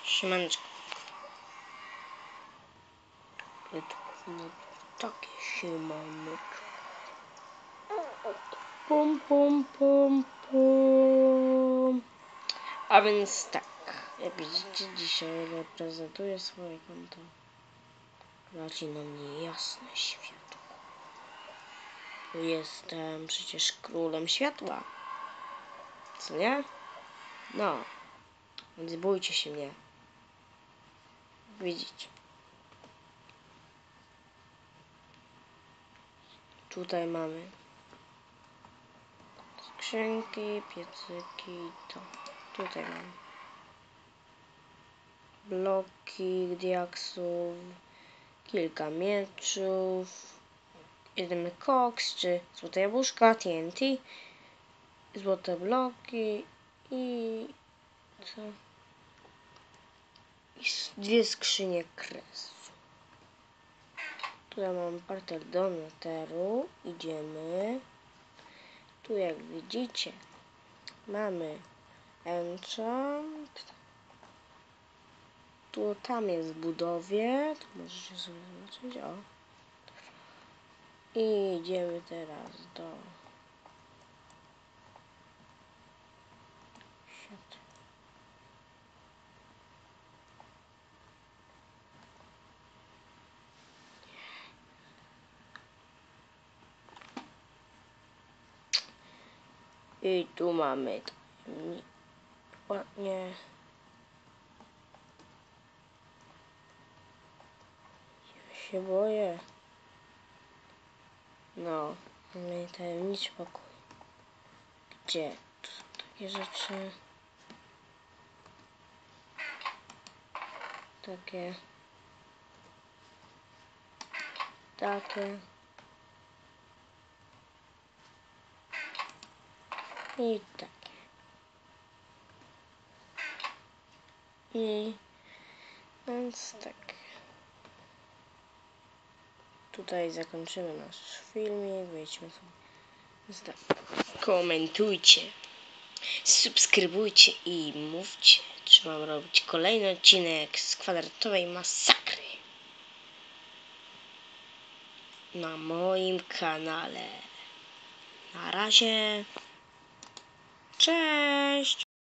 Siemaneczko. No, takie siemaneczko. Pum, pum, pum, pum. A więc tak, jak widzicie, dzisiaj reprezentuję swoje konto. Raci na mnie jasne światło. Jestem przecież królem światła. Co nie? No. Więc bójcie się mnie. Widzicie. Tutaj mamy skrzynki, piecyki, to. Tutaj mamy bloki diaksów, kilka mieczów, jeden koks, czy złote jabłuszka, TNT, złote bloki i co? I dwie skrzynie kresu. Tutaj mamy portal do Netheru. Idziemy. Tu jak widzicie mamy enchant. Tam jest w budowie. Tu możecie sobie zobaczyć. O. I idziemy teraz do świata. I tu mamy ładnie. Ja się boję. No, mamy tajemniczy pokój. Gdzie? Tu są takie rzeczy. Takie. I takie. I więc tak. Tutaj zakończymy nasz filmik. Wejdźmy sobie. Więc tak. Komentujcie, subskrybujcie i mówcie, czy mam robić kolejny odcinek z kwadratowej masakry na moim kanale. Na razie. Cześć!